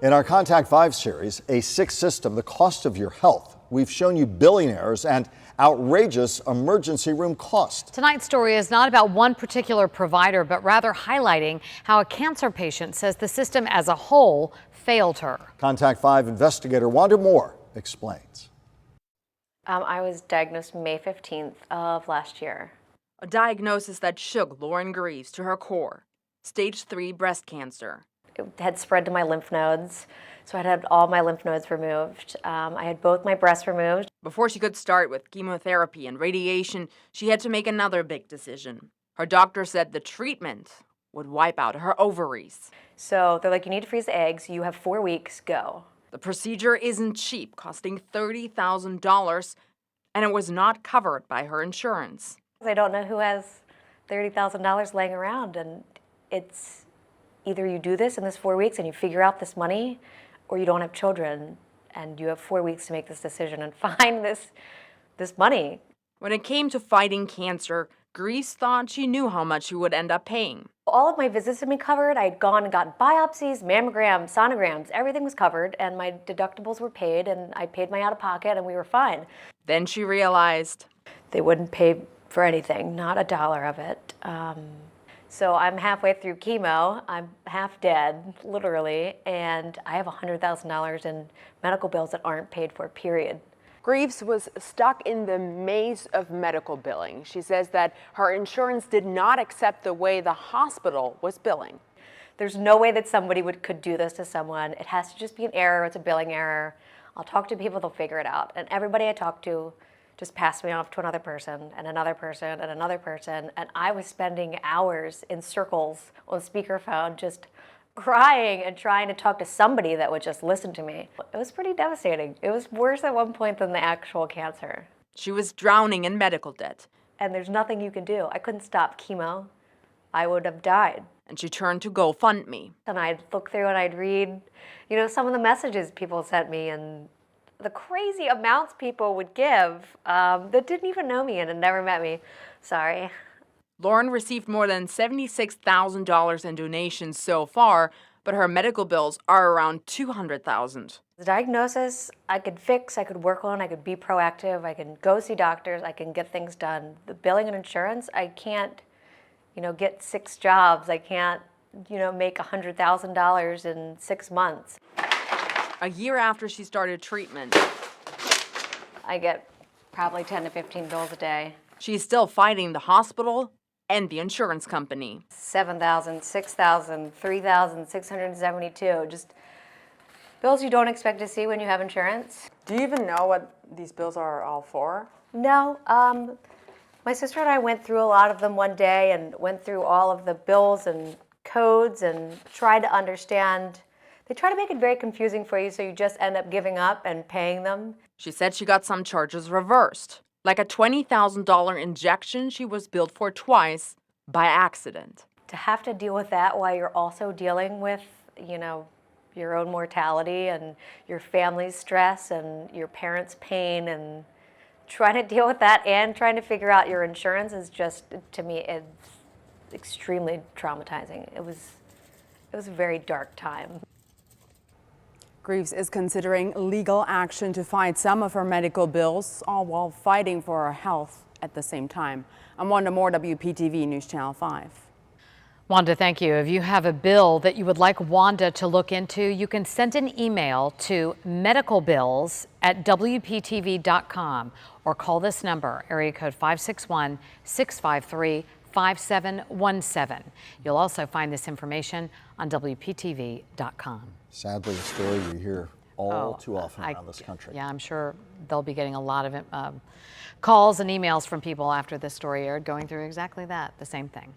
In our Contact 5 series, A Sick System, the Cost of Your Health, we've shown you billing errors and outrageous emergency room cost. Tonight's story is not about one particular provider, but rather highlighting how a cancer patient says the system as a whole failed her. Contact 5 investigator Wanda Moore explains. I was diagnosed May 15th of last year. A diagnosis that shook Lauren Greaves to her core. Stage 3 breast cancer. It had spread to my lymph nodes, so I had all my lymph nodes removed. I had both my breasts removed. Before she could start with chemotherapy and radiation, she had to make another big decision. Her doctor said the treatment would wipe out her ovaries. So they're like, you need to freeze the eggs. You have 4 weeks, go. The procedure isn't cheap, costing $30,000, and it was not covered by her insurance. I don't know who has $30,000 laying around, and it's either you do this in this 4 weeks and you figure out this money, or you don't have children and you have 4 weeks to make this decision and find this money. When it came to fighting cancer, Greaves thought she knew how much she would end up paying. All of my visits had been covered. I'd gone and gotten biopsies, mammograms, sonograms, everything was covered, and my deductibles were paid, and I paid my out-of-pocket, and we were fine. Then she realized they wouldn't pay for anything, not a dollar of it. So I'm halfway through chemo, I'm half dead, literally, and I have $100,000 in medical bills that aren't paid for, period. Greaves was stuck in the maze of medical billing. She says that her insurance did not accept the way the hospital was billing. There's no way that somebody could do this to someone. It has to just be an error, it's a billing error. I'll talk to people, they'll figure it out. And everybody I talked to just passed me off to another person and another person and another person. And I was spending hours in circles on speakerphone just crying and trying to talk to somebody that would just listen to me. It was pretty devastating. It was worse at one point than the actual cancer. She was drowning in medical debt. And there's nothing you can do. I couldn't stop chemo. I would have died. And she turned to GoFundMe. And I'd look through and I'd read, some of the messages people sent me and the crazy amounts people would give that didn't even know me and had never met me. Sorry. Lauren received more than $76,000 in donations so far, but her medical bills are around $200,000. The diagnosis I could fix, I could work on, I could be proactive, I can go see doctors, I can get things done. The billing and insurance, I can't, get 6 jobs. I can't, make $100,000 in 6 months. A year after she started treatment, I get probably 10 to 15 bills a day. She's still fighting the hospital and the insurance company. $7,000, $6,000, $3,672, just bills you don't expect to see when you have insurance. Do you even know what these bills are all for? No. My sister and I went through a lot of them one day and went through all of the bills and codes and tried to understand. They try to make it very confusing for you, so you just end up giving up and paying them. She said she got some charges reversed, like a $20,000 injection she was billed for twice by accident. To have to deal with that while you're also dealing with, your own mortality and your family's stress and your parents' pain, and trying to deal with that and trying to figure out your insurance is just, to me, it's extremely traumatizing. It was a very dark time. Greaves is considering legal action to fight some of her medical bills, all while fighting for her health at the same time. I'm Wanda Moore, WPTV News Channel 5. Wanda, thank you. If you have a bill that you would like Wanda to look into, you can send an email to medicalbills@wptv.com or call this number, area code 561-653-5717. You'll also find this information on WPTV.com. Sadly, a story you hear all too often around this country. Yeah, I'm sure they'll be getting a lot of calls and emails from people after this story aired going through exactly that, the same thing.